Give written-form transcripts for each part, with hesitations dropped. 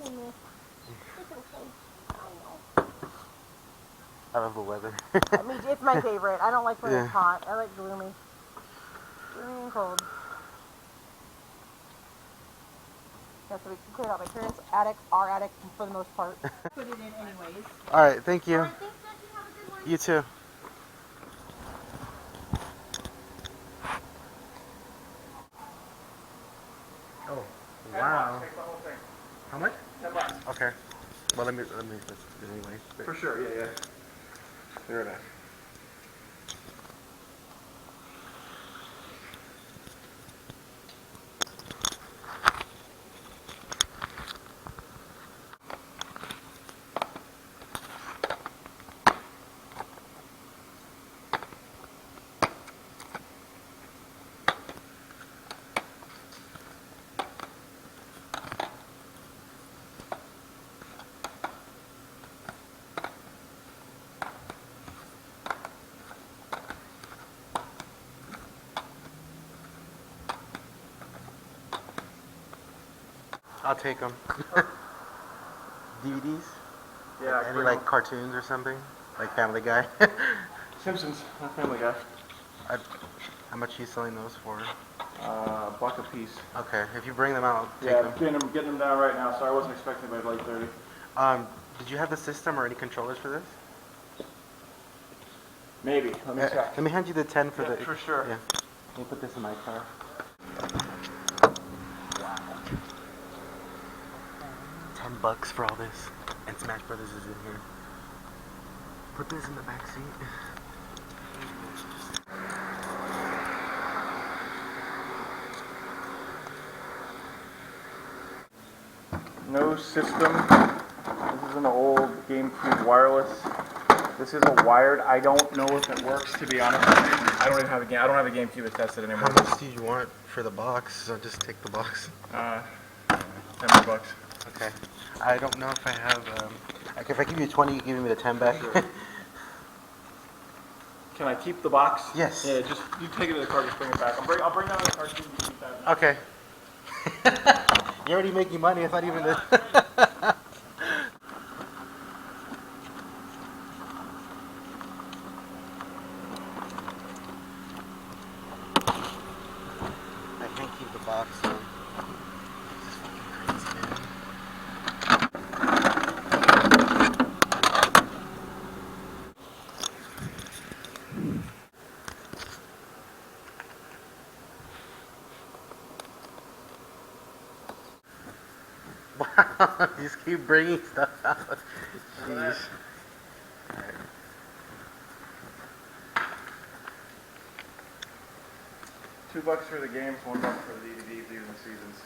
in this. It's okay. I love the weather. I mean, it's my favorite. I don't like when Yeah. it's hot. I like gloomy. Gloomy and cold. Yeah, so we cleared out my parents' attic, our attic for the most part. Put it in anyways. Alright, thank you. Alright, thanks, Jackie. Have a good one. You too. Oh, wow. Take the whole thing. How much? $10. Okay. Well, let me anyway. For sure, yeah. Fair enough. I'll take them. DVDs? Yeah, Any like cartoons or something? Like Family Guy? Simpsons, not Family Guy. How much are you selling those for? Buck a piece. Okay, if you bring them out, I'll take Yeah, them. I'm getting them down right now, so I wasn't expecting by late 30. Did you have the system or any controllers for this? Maybe. Let me check. Let me hand you the 10 for Yeah, the... for sure. Yeah. Let me put this in my car. Wow. $10 for all this. And Smash Brothers is in here. Put this in the back seat. No system. This is an old GameCube wireless. This is a wired. I don't know if it works, to be honest with you. I don't have a GameCube to test it anymore. How much do you want for the box? So just take the box. $10. Okay. I don't know if I have, like if I give you 20, you give me the 10 back? Sure. Can I keep the box? Yes. Yeah, just, you take it to the car, just bring it back. I'll bring down the car so you can keep that. Okay. You're already making money, I thought even this. I can't keep the box, so. This is fucking crazy, man. Wow, you just keep bringing stuff out. Jeez. Alright. $2 for the games, $1 for the DVDs, even the seasons.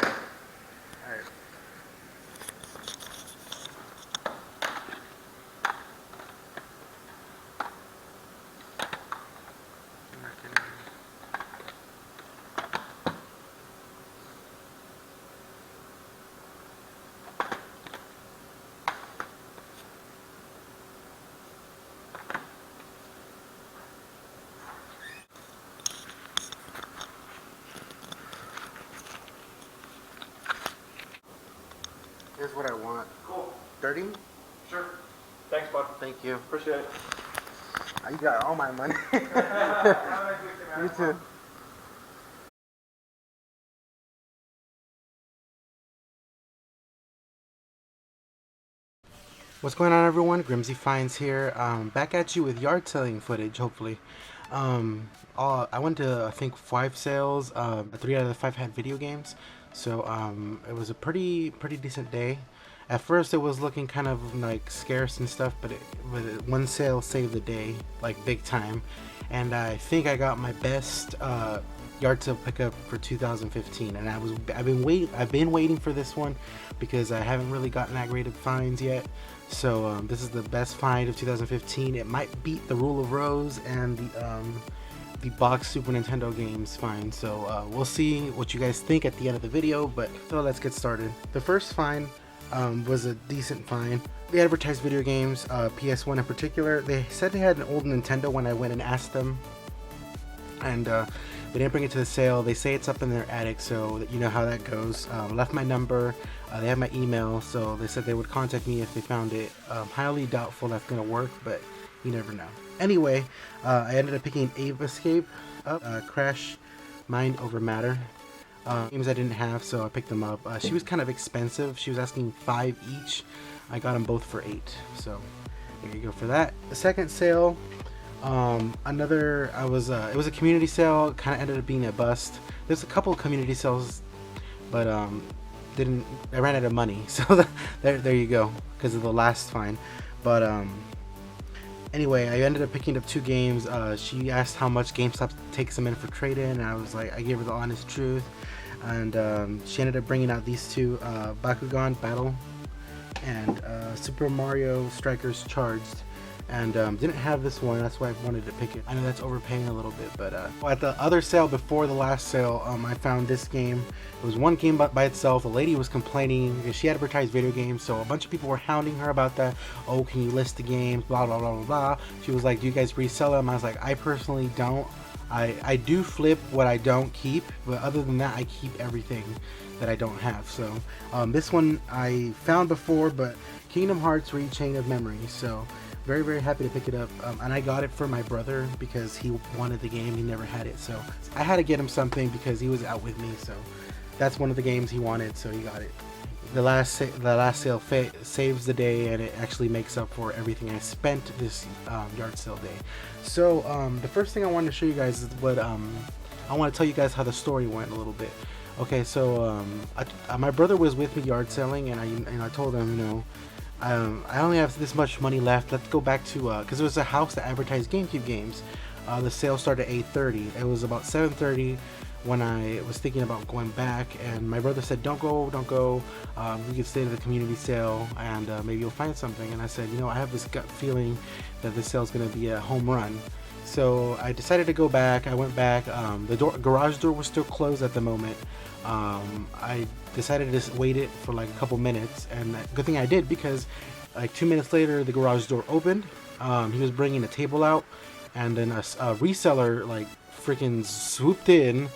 Okay. Alright. Here's what I want. Cool. 30? Sure. Thanks, bud. Thank you. Appreciate it. You got all my money. Have a nice weekend, man. You too. What's going on, everyone? Grimsy Finds here. Back at you with yard selling footage, hopefully. I went to, I think, 5 sales. 3 out of the 5 had video games. So it was a pretty decent day. At first it was looking kind of like scarce and stuff, but one sale saved the day, like big time. And I think I got my best yard sale pickup for 2015, and I've been waiting for this one because I haven't really gotten that great of finds yet. So this is the best find of 2015. It might beat the Rule of Rose and the box Super Nintendo games find. So we'll see what you guys think at the end of the video. But so let's get started. The first find was a decent find. They advertised video games, PS1 in particular. They said they had an old Nintendo when I went and asked them, and They didn't bring it to the sale. They say it's up in their attic, so that you know how that goes. Left my number. They have my email, so they said they would contact me if they found it. Highly doubtful that's gonna work, but you never know. Anyway, I ended up picking Ape Escape up, Crash, Mind Over Matter. Games I didn't have, so I picked them up. She was kind of expensive. She was asking $5 each. I got them both for $8, so there you go for that. The second sale, it was a community sale. Kind of ended up being a bust. There's a couple of community sales, but I ran out of money, so there you go, because of the last fine. But anyway, I ended up picking up 2 games. She asked how much GameStop takes them in for trade-in, and I was like, I gave her the honest truth. And she ended up bringing out these 2, Bakugan Battle and Super Mario Strikers Charged. And didn't have this one, that's why I wanted to pick it. I know that's overpaying a little bit, but at the other sale before the last sale, I found this game. It was one game by itself. A lady was complaining because she advertised video games, so a bunch of people were hounding her about that. Oh, can you list the games, blah blah blah blah blah. She was like, do you guys resell them? I was like, I personally don't. I do flip what I don't keep, but other than that, I keep everything that I don't have. So this one I found before, but Kingdom Hearts Chain of Memories. So very, very happy to pick it up. And I got it for my brother because he wanted the game. He never had it, so I had to get him something because he was out with me. So that's one of the games he wanted, so he got it. The last sale saves the day, and it actually makes up for everything I spent this yard sale day. So the first thing I wanted to show you guys is what I want to tell you guys how the story went a little bit. Okay, so my brother was with me yard selling, and I told him, you know, I only have this much money left. Let's go back to because it was a house that advertised GameCube games. The sale started at 8:30. It was about 7:30 when I was thinking about going back, and my brother said, don't go, we can stay to the community sale, and maybe you'll find something. And I said, you know, I have this gut feeling that this sale is going to be a home run. So I decided to go back. I went back. The garage door was still closed at the moment. I decided to just wait it for like a couple minutes, and good thing I did, because like 2 minutes later the garage door opened. He was bringing a table out, and then a reseller like freaking swooped in,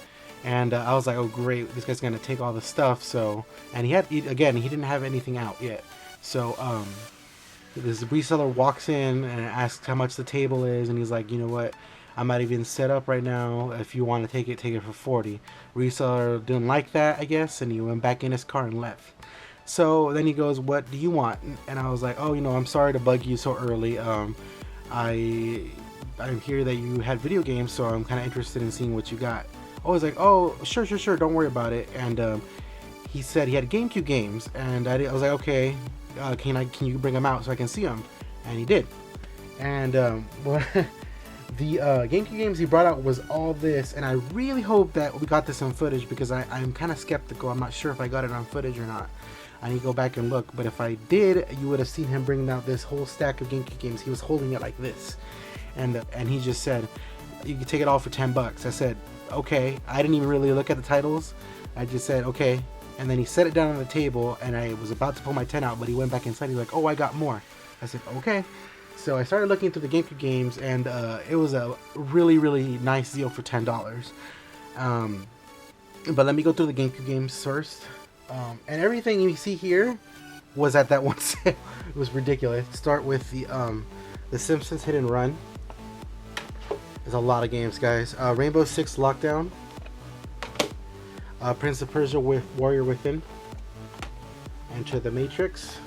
and I was like, oh great, this guy's gonna take all the stuff. So, and he didn't have anything out yet. So this reseller walks in and asks how much the table is, and he's like, you know what, I'm not even set up right now. If you want to take it for 40. Reseller didn't like that, I guess, and he went back in his car and left. So then he goes, what do you want? And I was like, oh, you know, I'm sorry to bug you so early. I'm here that you had video games, so I'm kind of interested in seeing what you got. I was like, oh, sure, don't worry about it. And he said he had GameCube games, and I was like, okay, can you bring them out so I can see them? And he did. And the GameCube games he brought out was all this, and I really hope that we got this on footage, because I'm kind of skeptical. I'm not sure if I got it on footage or not. I need to go back and look, but if I did, you would have seen him bringing out this whole stack of GameCube games. He was holding it like this, and he just said, you can take it all for $10. I said, okay. I didn't even really look at the titles. I just said, okay. And then he set it down on the table, and I was about to pull my 10 out, but he went back inside. He's like, oh, I got more. I said, okay. So I started looking through the GameCube games, and it was a really, really nice deal for $10. But let me go through the GameCube games first. And everything you see here was at that one sale. It was ridiculous. Start with the Simpsons Hit and Run. There's a lot of games, guys. Rainbow Six Lockdown. Prince of Persia with Warrior Within. Enter the Matrix.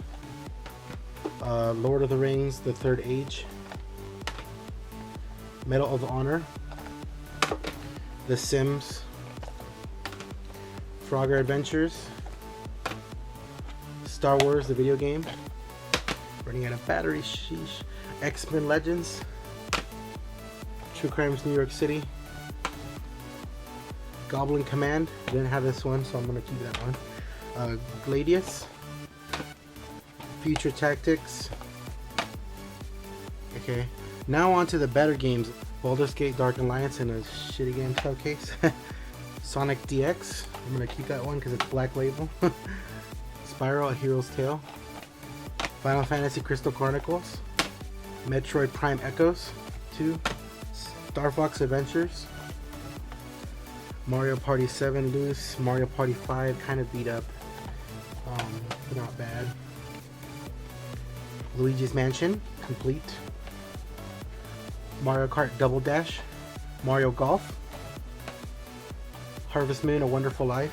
Lord of the Rings, The Third Age. Medal of Honor. The Sims. Frogger Adventures. Star Wars, the video game. Running out of battery, sheesh. X-Men Legends. True Crimes New York City. Goblin Command. I didn't have this one, so I'm going to keep that one. Gladius. Future Tactics. Okay, now on to the better games. Baldur's Gate Dark Alliance in a shitty game showcase. Sonic DX. I'm going to keep that one because it's Black Label. Spyro, A Hero's Tale. Final Fantasy Crystal Chronicles. Metroid Prime Echoes 2. Star Fox Adventures. Mario Party 7 loose. Mario Party 5 kind of beat up. Not bad. Luigi's Mansion complete. Mario Kart Double Dash. Mario Golf. Harvest Moon: A Wonderful Life.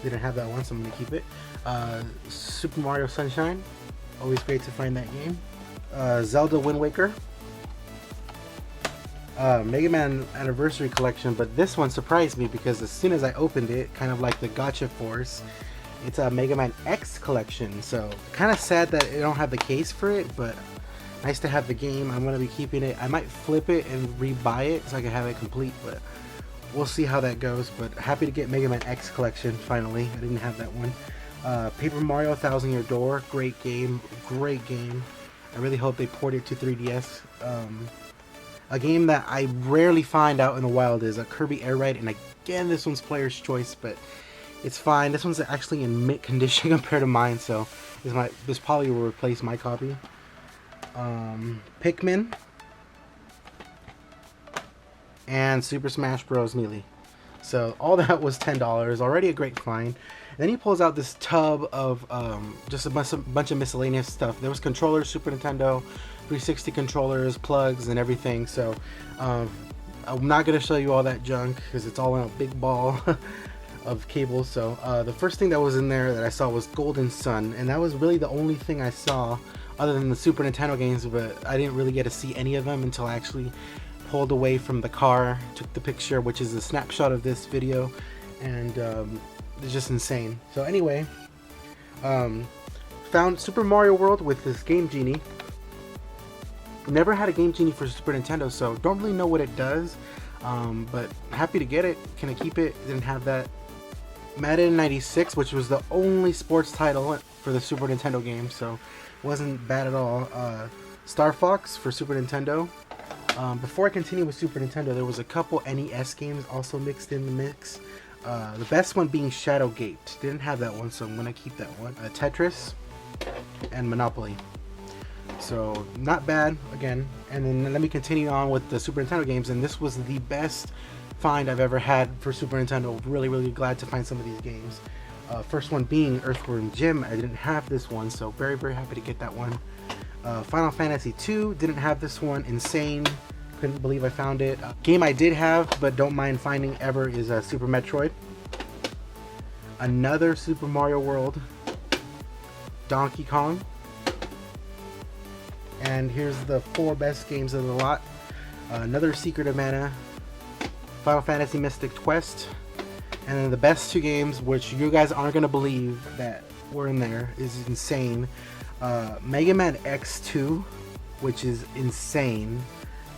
Didn't have that one, so I'm gonna keep it. Super Mario Sunshine. Always great to find that game. Zelda Wind Waker. Mega Man Anniversary Collection, but this one surprised me because as soon as I opened it, kind of like the Gotcha Force, it's a Mega Man X Collection. So kind of sad that I don't have the case for it, but nice to have the game. I'm gonna be keeping it. I might flip it and rebuy it so I can have it complete, but we'll see how that goes. But happy to get Mega Man X Collection finally. I didn't have that one. Paper Mario: Thousand Year Door, great game, great game. I really hope they port it to 3DS. A game that I rarely find out in the wild is a Kirby Air Ride, and again, this one's player's choice, but it's fine. This one's actually in mint condition compared to mine, so this probably will replace my copy. Pikmin and Super Smash Bros. Melee. So all that was $10, already a great find. Then he pulls out this tub of just a bunch of miscellaneous stuff. There was controllers, Super Nintendo, 360 controllers, plugs, and everything. So I'm not going to show you all that junk because it's all in a big ball of cables. So the first thing that was in there that I saw was Golden Sun, and that was really the only thing I saw other than the Super Nintendo games, but I didn't really get to see any of them until I actually pulled away from the car, took the picture, which is a snapshot of this video, and it's just insane. So anyway, found Super Mario World with this Game Genie. Never had a Game Genie for Super Nintendo, so don't really know what it does, but happy to get it. Can I keep it? Didn't have that. Madden 96, which was the only sports title for the Super Nintendo game, so wasn't bad at all. Star Fox for Super Nintendo. Before I continue with Super Nintendo, there was a couple NES games also mixed in the mix. The best one being Shadowgate. Didn't have that one, so I'm gonna keep that one. Tetris and Monopoly. So not bad again. And then let me continue on with the Super Nintendo games, and this was the best find I've ever had for Super Nintendo. Really glad to find some of these games. First one being Earthworm Jim. I didn't have this one, so very happy to get that one. Final Fantasy II, didn't have this one. Insane, couldn't believe I found it. Game I did have but don't mind finding ever is Super Metroid. Another Super Mario World. Donkey Kong. And here's the 4 best games of the lot. Another Secret of Mana. Final Fantasy Mystic Quest. And then the best 2 games, which you guys aren't going to believe that were in there, is insane. Mega Man X2, which is insane.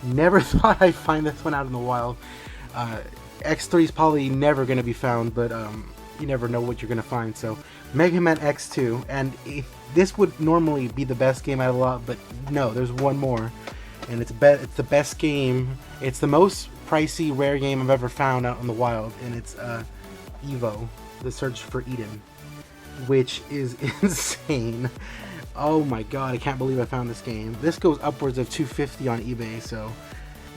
Never thought I'd find this one out in the wild. X3 is probably never going to be found, but you never know what you're going to find. So Mega Man X2, and this would normally be the best game out of the lot, but no, there's one more, and it's the best game. It's the most pricey rare game I've ever found out in the wild, and it's E.V.O, The Search for Eden, which is insane. Oh my god, I can't believe I found this game. This goes upwards of $250 on eBay, so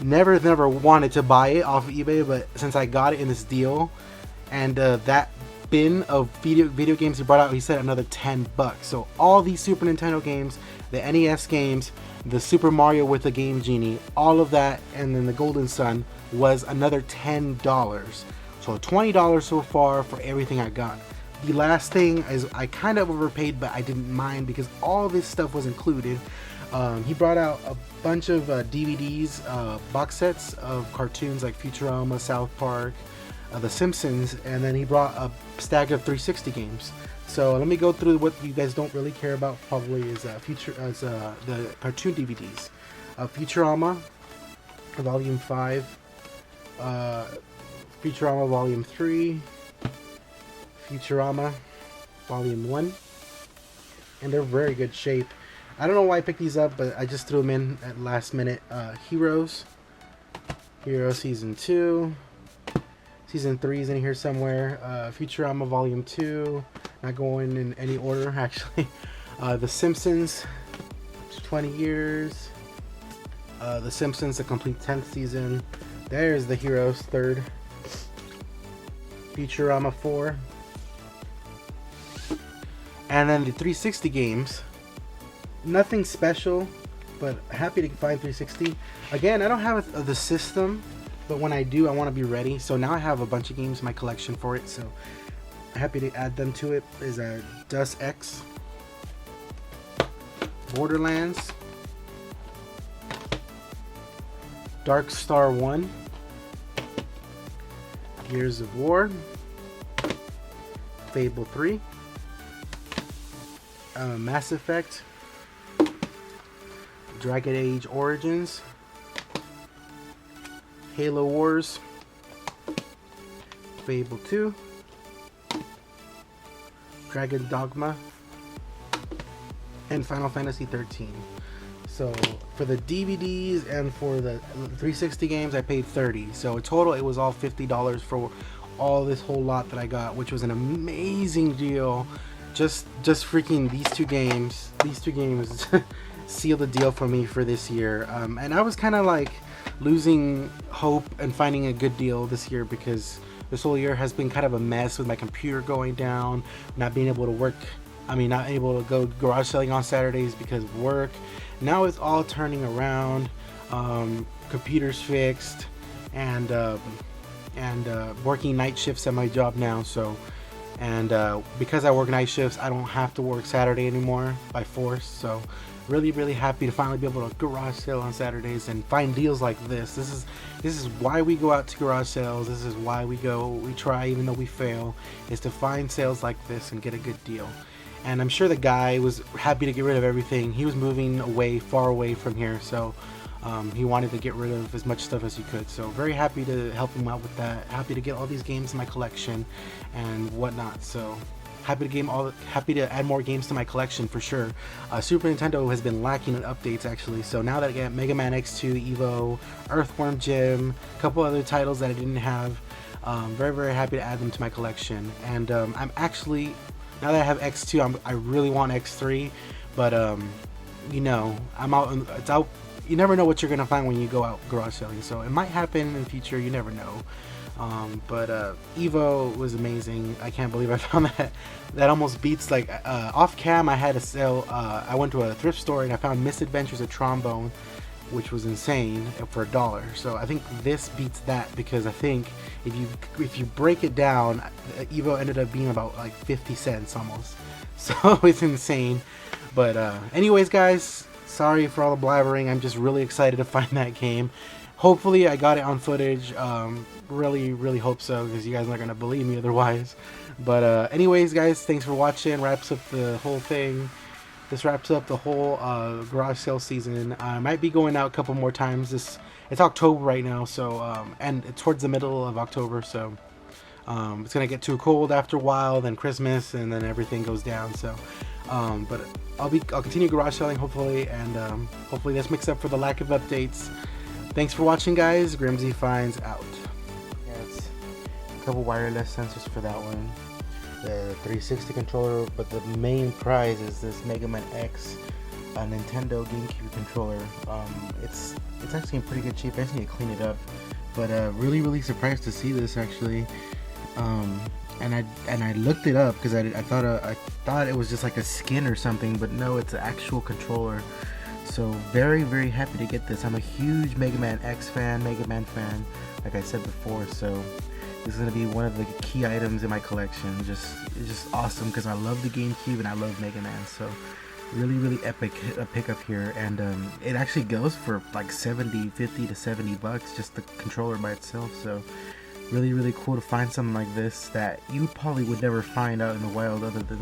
never wanted to buy it off of eBay, but since I got it in this deal, and that bin of video games he brought out, he said another $10. So all these Super Nintendo games, the NES games, the Super Mario with the Game Genie, all of that, and then the Golden Sun was another $10. So $20 so far for everything I got. The last thing is I kind of overpaid, but I didn't mind because all this stuff was included. He brought out a bunch of DVDs, box sets of cartoons like Futurama, South Park, The Simpsons, and then he brought a stack of 360 games. So let me go through what you guys don't really care about. Probably is the cartoon DVDs. Futurama, Volume 5. Futurama Volume 3. Futurama Volume 1, and they're very good shape. I don't know why I picked these up, but I just threw them in at last minute. Heroes Season 2, Season 3 is in here somewhere. Futurama Volume 2, not going in any order actually. The Simpsons, 20 years. The Simpsons, the complete 10th season. There's the Heroes, 3rd. Futurama 4. And then the 360 games. Nothing special, but happy to find 360. Again, I don't have the system, but when I do, I want to be ready. So now I have a bunch of games in my collection for it. So happy to add them to it. Is a Deus Ex, Borderlands, Dark Star 1, Gears of War, Fable 3, Mass Effect, Dragon Age Origins, Halo Wars, Fable 2, Dragon Dogma, and Final Fantasy 13. So for the DVDs and for the 360 games, I paid $30. So in total, it was all $50 for all this whole lot that I got, which was an amazing deal. Just freaking these two games sealed the deal for me for this year. And I was kind of like losing hope and finding a good deal this year because this whole year has been kind of a mess with my computer going down, not being able to work. Not able to go garage selling on Saturdays because of work. Now it's all turning around. Computers fixed, and working night shifts at my job now. So, because I work night shifts, I don't have to work Saturday anymore by force. So, really happy to finally be able to garage sale on Saturdays and find deals like this. This is why we go out to garage sales. This is why we try even though we fail, is to find sales like this and get a good deal. And I'm sure the guy was happy to get rid of everything. He was moving away, far away from here, so he wanted to get rid of as much stuff as he could. So very happy to help him out with that. Happy to get all these games in my collection and whatnot. So happy to add more games to my collection for sure. Super Nintendo has been lacking in updates actually. So now that I get Mega Man X2, E.V.O, Earthworm Jim, a couple other titles that I didn't have, very happy to add them to my collection. And I'm actually, now that I have X2, I really want X3, but you know, it's out. You never know what you're gonna find when you go out garage selling, so it might happen in the future. You never know. But E.V.O was amazing. I can't believe I found that. That almost beats, like, off cam. I had a sale. I went to a thrift store and I found Misadventures of Trombone, which was insane, for $1. So I think this beats that, because I think if you break it down, E.V.O ended up being about like 50 cents almost. So it's insane. But anyways, guys, sorry for all the blabbering. I'm just really excited to find that game. Hopefully I got it on footage. Really hope so, because you guys aren't gonna believe me otherwise. But anyways, guys, thanks for watching. Wraps up the whole thing. This wraps up the whole garage sale season. I might be going out a couple more times. It's October right now, so and it's towards the middle of October, so it's gonna get too cold after a while, then Christmas, and then everything goes down. So but I'll continue garage selling hopefully, and hopefully this makes up for the lack of updates. Thanks for watching, guys. Grimsy Finds out. Yeah, it's a couple wireless sensors for that one. The 360 controller, but the main prize is this Mega Man X, a Nintendo GameCube controller. It's actually in pretty good shape. I just need to clean it up, but really surprised to see this actually. And I looked it up because I thought it was just like a skin or something, but no, it's an actual controller. So very happy to get this. I'm a huge Mega Man X fan, Mega Man fan, like I said before. So this is gonna be one of the key items in my collection. It's just awesome because I love the GameCube and I love Mega Man. So really epic pickup here, and it actually goes for like 50 to 70 bucks just the controller by itself. So really cool to find something like this that you probably would never find out in the wild, other than,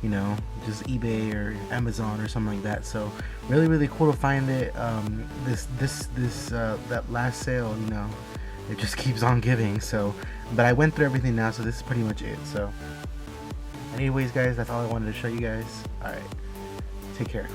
you know, just eBay or Amazon or something like that. So really cool to find it. That last sale, you know, it just keeps on giving. So, but I went through everything now, so this is pretty much it. So anyways, guys, that's all I wanted to show you guys. All right, take care.